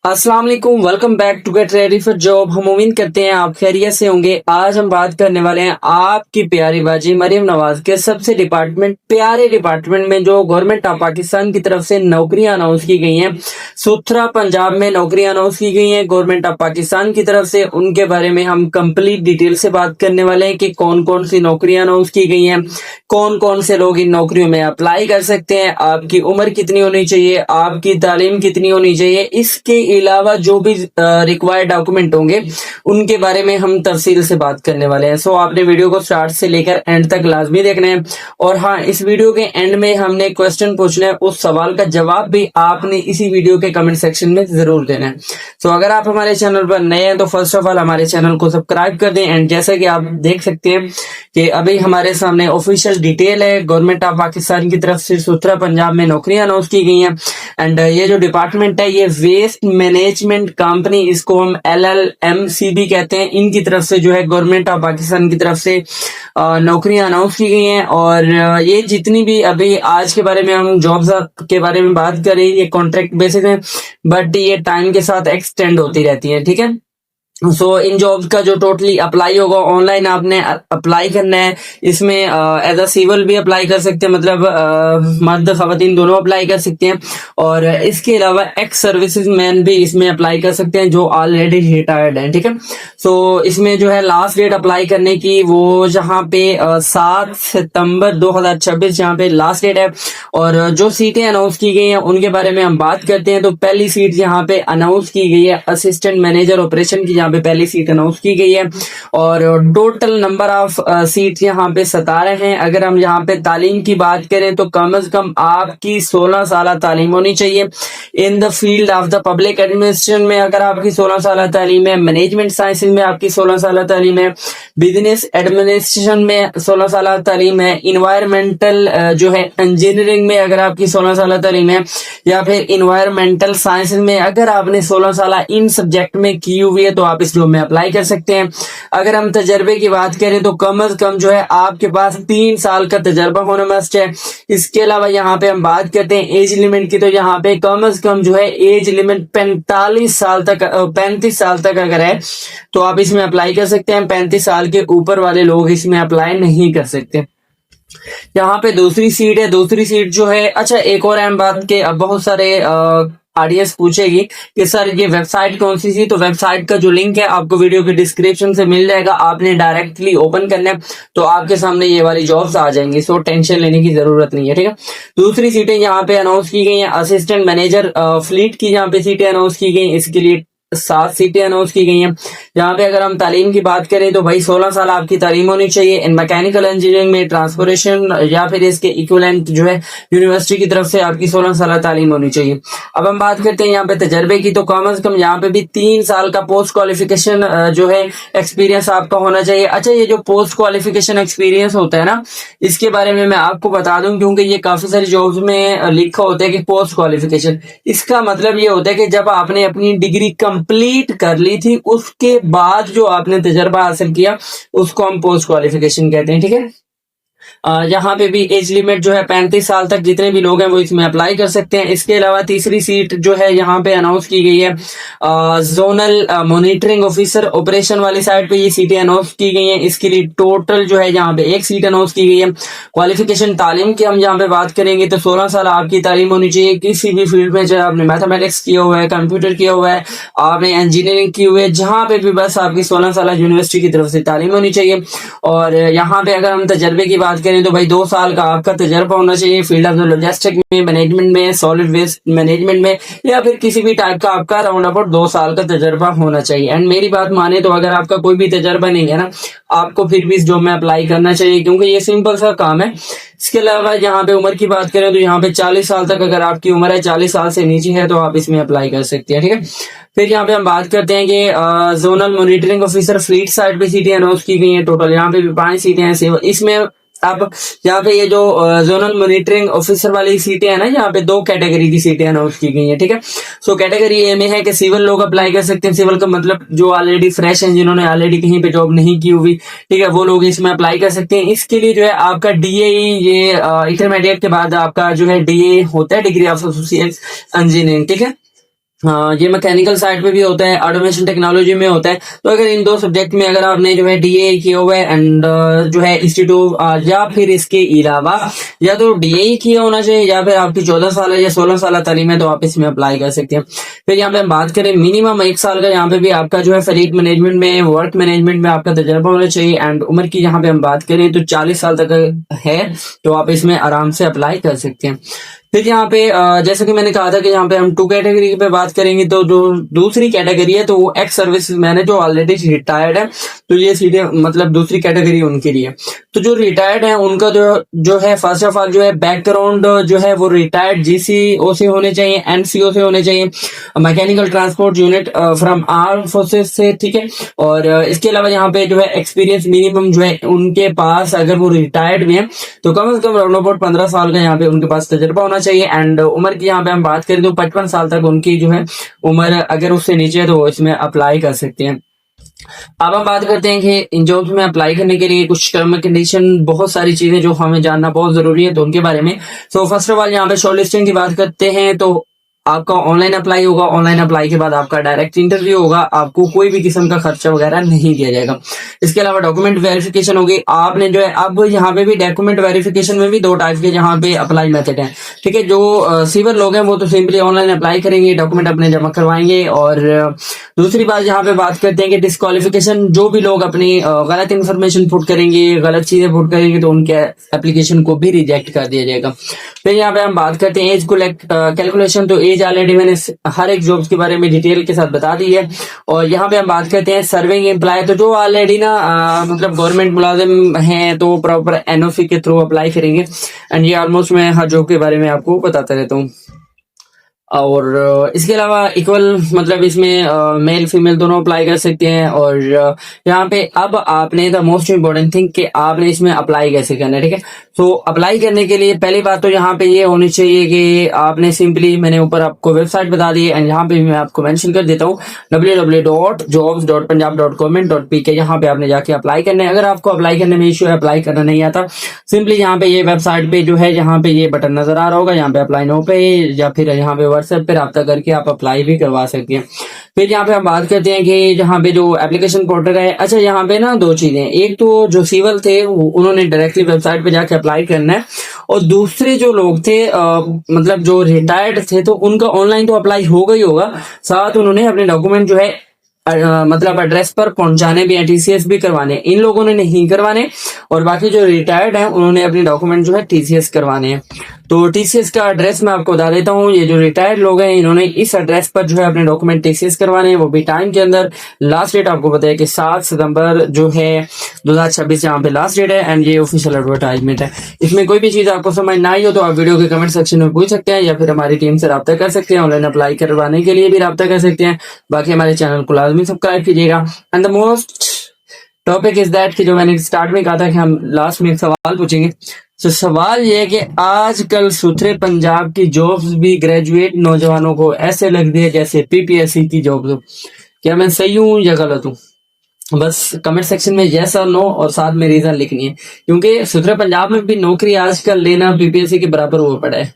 अस्सलाम वालेकुम, welcome back to get ready for job. हम उम्मीद करते हैं आप खैरियत से होंगे। आज हम बात करने वाले हैं आपकी प्यारी बाजी मरियम नवाज के सबसे प्यारे डिपार्टमेंट में जो गवर्नमेंट ऑफ पाकिस्तान की तरफ से नौकरियां अनाउंस की गई हैं। सुथरा पंजाब में नौकरियां अनाउंस की गई हैं गवर्नमेंट ऑफ पाकिस्तान की तरफ से। उनके बारे में हम कंप्लीट डिटेल से बात करने वाले हैं कि कौन कौन सी नौकरियां अनाउंस की गई हैं, कौन कौन से लोग इन नौकरियों में अप्लाई कर सकते हैं, आपकी उम्र कितनी होनी चाहिए, आपकी तालीम कितनी होनी चाहिए, इसके अलावा जो भी रिक्वायर्ड डॉक्यूमेंट होंगे उनके बारे में हम तफसील से बात करने वाले हैं। सो आपने वीडियो को स्टार्ट से लेकर एंड तक लाजमी देखना है। और हाँ, इस वीडियो के एंड में हमने क्वेश्चन पूछना है, उस सवाल का जवाब भी आपने इसी वीडियो के कमेंट सेक्शन में जरूर देना है। सो अगर आप हमारे चैनल पर नए हैं तो फर्स्ट ऑफ ऑल हमारे चैनल को सब्सक्राइब कर दें। एंड जैसा कि आप देख सकते हैं कि अभी हमारे सामने ऑफिशियल डिटेल है गवर्नमेंट ऑफ पाकिस्तान की तरफ से सुथरा पंजाब में नौकरियां अनाउंस की गई हैं। एंड ये जो डिपार्टमेंट है ये वेस्ट मैनेजमेंट कंपनी, इसको हम LLMCB कहते हैं, इनकी तरफ से जो है गवर्नमेंट ऑफ पाकिस्तान की तरफ से नौकरियां अनाउंस की गई हैं। और ये जितनी भी अभी आज के बारे में हम जॉब्स के बारे में बात करें, ये कॉन्ट्रैक्ट बेसिस है, बट ये टाइम के साथ एक्सटेंड होती रहती है। ठीक है, सो इन जॉब्स का जो टोटली अप्लाई होगा, ऑनलाइन आपने अप्लाई करना है। इसमें एज अ सिविल भी अप्लाई कर सकते हैं, मतलब मर्द खवातीन दोनों अप्लाई कर सकते हैं। और इसके अलावा एक्स सर्विसेज मैन भी इसमें अप्लाई कर सकते हैं जो ऑलरेडी रिटायर्ड हैं। ठीक है, सो इसमें जो है लास्ट डेट अप्लाई करने की वो जहाँ पे 7 सितंबर 2026 जहाँ पे लास्ट डेट है। और जो सीटें अनाउंस की गई हैं उनके बारे में हम बात करते हैं। तो पहली सीट यहाँ पे अनाउंस की गई है असिस्टेंट मैनेजर ऑपरेशन की, पे पहली सीट अनाउंस की गई है। और टोटल नंबर ऑफ सीट यहाँ पे 17 हैं। अगर हम यहाँ पे तालीम की बात करें तो कम से कम आपकी 16 साल तालीम होनी चाहिए in the field of the public administration में। अगर आपकी 16 साल तालीम है, मैनेजमेंट साइंसेज में आपकी 16 साल तालीम है, बिजनेस एडमिनिस्ट्रेशन में 16 साल तालीम है, इन्वायरमेंटल जो है इंजीनियरिंग में अगर आपकी 16 साल तालीम है, या फिर इन्वायरमेंटल साइंसेज में अगर आपने 16 साल इन सब्जेक्ट में की हुई है तो आप इस जॉब में अप्लाई कर सकते हैं। अगर हम तजर्बे की बात करें तो कम से कम जो है आपके पास 3 साल का तजर्बा होना मस्ट है। इसके अलावा यहाँ पे हम बात करते हैं एज लिमिट की, तो यहाँ पे कम से कम जो है एज लिमिट 35 साल तक अगर है तो आप इसमें अप्लाई कर सकते हैं। 35 साल के ऊपर वाले लोग इसमें अप्लाई नहीं कर सकते। यहाँ पे दूसरी सीट है। दूसरी सीट जो है, अच्छा एक और अहम बात के अब बहुत सारे ऑडियंस पूछेगी कि सर ये वेबसाइट कौन सी थी, तो वेबसाइट का जो लिंक है आपको वीडियो के डिस्क्रिप्शन से मिल जाएगा। आपने डायरेक्टली ओपन करना है तो आपके सामने ये वाली जॉब्स आ जाएंगी। सो टेंशन लेने की जरूरत नहीं है। ठीक है, दूसरी सीटें यहाँ पे अनाउंस की गई हैं असिस्टेंट मैनेजर फ्लीट की, यहाँ पे सीटें अनाउंस की गई। इसके लिए 7 सीटें अनाउंस की गई हैं। यहाँ पे अगर हम तालीम की बात करें तो भाई 16 साल आपकी तालीम होनी चाहिए इन मैकेनिकल इंजीनियरिंग में, ट्रांसपोर्टेशन या फिर इसके इक्विवेलेंट जो है यूनिवर्सिटी की तरफ से आपकी 16 साल तालीम होनी चाहिए। अब हम बात करते हैं यहाँ पे तजर्बे की, तो कम से कम यहाँ पे भी 3 साल का पोस्ट क्वालिफिकेशन जो है एक्सपीरियंस आपका होना चाहिए। अच्छा, ये जो पोस्ट क्वालिफिकेशन एक्सपीरियंस होता है ना, इसके बारे में मैं आपको बता दूं क्योंकि ये काफी सारी जॉब्स में लिखा होता है कि पोस्ट क्वालिफिकेशन। इसका मतलब ये होता है कि जब आपने अपनी डिग्री कंप्लीट कर ली थी उसके बाद जो आपने तजर्बा हासिल किया उसको हम पोस्ट क्वालिफिकेशन कहते हैं। ठीक है, यहाँ पे भी एज लिमिट जो है 35 साल तक जितने भी लोग हैं वो इसमें अप्लाई कर सकते हैं। इसके अलावा तीसरी सीट जो है यहाँ पे अनाउंस की गई है जोनल मॉनिटरिंग ऑफिसर ऑपरेशन वाली साइड पे ये सीटें अनाउंस की गई हैं। इसके लिए टोटल जो है यहाँ पे 1 सीट अनाउंस की गई है। क्वालिफिकेशन तालीम की हम यहाँ पे बात करेंगे तो 16 साल आपकी तालीम होनी चाहिए किसी भी फील्ड में, चाहे आपने मैथमेटिक्स किया हुआ है, कंप्यूटर किया हुआ है, आपने इंजीनियरिंग की हुई है, जहां पे भी बस आपकी 16 साल यूनिवर्सिटी की तरफ से तालीम होनी चाहिए। और यहाँ पे अगर हम तजर्बे की बात करें तो भाई 2 साल का आपका तजर्बा होना चाहिए फील्ड ऑफ लॉजिस्टिक में, मैनेजमेंट में, सॉलिड वेस्ट मैनेजमेंट में, या फिर किसी भी टाइप का आपका राउंड अबाउट 2 साल का तजर्बा होना चाहिए। एंड मेरी बात माने तो अगर आपका कोई भी तजर्बा नहीं है ना, आपको फिर भी इस जॉब में अप्लाई करना चाहिए क्योंकि ये सिंपल सा काम है। इसके अलावा यहाँ पे उम्र की बात करें तो यहाँ पे 40 साल तक अगर आपकी उम्र है, 40 साल से नीचे है तो आप इसमें अप्लाई कर सकते हैं। ठीक है, फिर यहाँ पे हम बात करते हैं कि zonal monitoring officer fleet side पे सीटें अनाउंस की गई हैं। टोटल यहाँ पे भी 5 सीटें हैं। इसमें अब यहाँ पे ये जो जोनल मॉनिटरिंग ऑफिसर वाली सीटें हैं ना, यहाँ पे 2 कैटेगरी की सीटें अनाउंस की गई हैं। ठीक है, सो कैटेगरी ए में है कि सिविल लोग अप्लाई कर सकते हैं। सिविल का मतलब जो ऑलरेडी फ्रेश हैं, जिन्होंने ऑलरेडी कहीं पे जॉब नहीं की हुई, ठीक है, वो लोग इसमें अप्लाई कर सकते हैं। इसके लिए जो है आपका DAE, ये इंटरमीडिएट के बाद आपका जो है DA होता है, डिग्री ऑफ एसोसिएट इंजीनियरिंग। ठीक है, हाँ, ये मैकेनिकल साइड पे भी होता है, ऑटोमेशन टेक्नोलॉजी में होता है। तो अगर इन दो सब्जेक्ट में अगर आपने जो है डीए किया हुआ है एंड जो है इंस्टीट्यूट या फिर इसके अलावा या तो डीए किया होना चाहिए या फिर आपकी 14 साल या 16 साल तालीम है तो आप इसमें अप्लाई कर सकते हैं। फिर यहाँ पे हम बात करें मिनिमम 1 साल का, यहाँ पे भी आपका जो है फ्लीट मैनेजमेंट में, वर्क मैनेजमेंट में आपका तजर्बा होना चाहिए। एंड उम्र की यहाँ पे हम बात करें तो 40 साल तक है तो आप इसमें आराम से अप्लाई कर सकते हैं। फिर यहाँ पे जैसे कि मैंने कहा था कि यहाँ पे हम 2 कैटेगरी पे बात करेंगे, तो जो दूसरी कैटेगरी है तो वो एक्स सर्विस मैन है जो ऑलरेडी रिटायर्ड है, तो ये सीधे मतलब दूसरी कैटेगरी उनके लिए। तो जो रिटायर्ड है उनका जो है फर्स्ट ऑफ ऑल जो है बैकग्राउंड जो है वो रिटायर्ड जीसीओ से होने चाहिए, एनसीओ से होने चाहिए, mechanical transport unit from arm forces से, ठीक है। और इसके अलावा यहाँ पे जो है एक्सपीरियंस मिनिमम जो है उनके पास, अगर वो रिटायर्ड में है तो कम से कम राउंड अबाउट 15 साल का यहाँ पे उनके पास तजर्बा होना चाहिए। एंड उम्र की यहाँ पे हम बात करें तो 55 साल तक उनकी जो है उम्र अगर उससे नीचे है तो वो इसमें अप्लाई कर सकते हैं। अब हम बात करते हैं कि इन जॉब्स में अप्लाई करने के लिए कुछ टर्म कंडीशन, बहुत सारी चीजें जो हमें जानना बहुत जरूरी है तो उनके बारे में। सो फर्स्ट ऑफ ऑल यहाँ पे शॉर्ट लिस्टिंग की बात करते हैं तो आपका ऑनलाइन अप्लाई होगा। ऑनलाइन अप्लाई के बाद आपका डायरेक्ट इंटरव्यू होगा, आपको कोई भी किस्म का खर्चा वगैरह नहीं दिया जाएगा। इसके अलावा डॉक्यूमेंट वेरिफिकेशन होगी। आपने जो है अब यहाँ पे भी डॉक्यूमेंट वेरिफिकेशन में भी 2 टाइप के यहाँ पे अप्लाई मेथड है, ठीक है। जो सिविल लोग हैं वो तो सिंपली ऑनलाइन अप्लाई करेंगे, डॉक्यूमेंट अपने जमा करवाएंगे। और दूसरी बात यहाँ पे बात करते हैं कि डिस्क्वालिफिकेशन, जो भी लोग अपनी गलत इन्फॉर्मेशन पुट करेंगे, गलत चीजें पुट करेंगे तो उनके एप्लीकेशन को भी रिजेक्ट कर दिया जाएगा। फिर यहाँ पे हम बात करते हैं एज कैलकुलेशन। तो एज ऑलरेडी मैंने हर एक जॉब्स के बारे में डिटेल के साथ बता दी है। और यहाँ पे हम बात करते हैं सर्विंग एम्प्लॉय, तो जो ऑलरेडी ना मतलब गवर्नमेंट मुलाजिम हैं तो प्रॉपर एनओसी के थ्रू अप्लाई करेंगे। एंड ये ऑलमोस्ट मैं हर जॉब के बारे में आपको बताता रहता हूँ। और इसके अलावा इक्वल मतलब इसमें मेल फीमेल दोनों अप्लाई कर सकते हैं। और यहाँ पे अब आपने द मोस्ट इम्पोर्टेंट थिंग कि आपने इसमें अप्लाई कैसे करना है, ठीक है। तो अप्लाई करने के लिए पहली बात तो यहाँ पे ये होनी चाहिए कि आपने सिंपली, मैंने ऊपर आपको वेबसाइट बता दी है एंड यहाँ पे मैं आपको मेंशन कर देता हूँ www.jobs.punjab.government.pk, यहाँ पे आपने जाके अप्लाई करना है। अगर आपको अप्लाई करने में इश्यू है, अप्लाई करना नहीं आता, सिंपली यहाँ पे ये वेबसाइट पे जो है यहाँ पे ये बटन नजर आ रहा होगा, यहाँ पे अप्लाई नो पे, या फिर यहाँ पे व्हाट्सएप पे रब्ता करके आप अप्लाई भी करवा सकते हैं। फिर यहाँ पे हम बात करते हैं कि यहाँ पे जो एप्लीकेशन पोर्टल है, अच्छा यहाँ पे ना 2 चीजें, एक तो जो सिविल थे उन्होंने डायरेक्टली वेबसाइट पे जाके अप्लाई करना है, और दूसरे जो लोग थे मतलब जो रिटायर्ड थे तो उनका ऑनलाइन तो अप्लाई होगा ही होगा, साथ उन्होंने अपने डॉक्यूमेंट जो है मतलब एड्रेस पर पहुंचाने भी, टीसीएस भी करवाने, इन लोगों ने नहीं करवाने। और बाकी जो रिटायर्ड हैं उन्होंने अपने डॉक्यूमेंट जो है टीसीएस करवाने हैं। तो टीसीएस का एड्रेस मैं आपको बता देता हूँ। ये जो रिटायर्ड लोग हैं इन्होंने इस एड्रेस पर जो है अपने डॉक्यूमेंट टीसीएस करवाने हैं, वो भी टाइम के अंदर। लास्ट डेट आपको बताया कि 7 सितंबर जो है 2026 यहाँ पे लास्ट डेट है। एंड ये ऑफिशियल एडवर्टाइजमेंट है। इसमें कोई भी चीज आपको समझ ना आई हो तो आप वीडियो के कमेंट सेक्शन में पूछ सकते हैं या फिर हमारी टीम से रब्ता कर सकते हैं। ऑनलाइन अप्लाई करवाने के लिए भी रब्ता कर सकते हैं। बाकी हमारे चैनल को लाजमी सब्सक्राइब कीजिएगा। And the most topic is that कि जो मैंने स्टार्ट में कहा था कि हम लास्ट में एक सवाल पूछेंगे। तो सवाल ये है कि आजकल सुथरे पंजाब की जॉब्स भी ग्रेजुएट नौजवानों को ऐसे लगती है जैसे पीपीएससी की जॉब्स हो। क्या मैं सही हूँ या गलत हूँ? बस कमेंट सेक्शन में यस और नो और साथ में रीजन लिखनी है, क्योंकि सुथरे पंजाब में भी नौकरी आजकल लेना पीपीएससी के बराबर हुआ पड़ा है।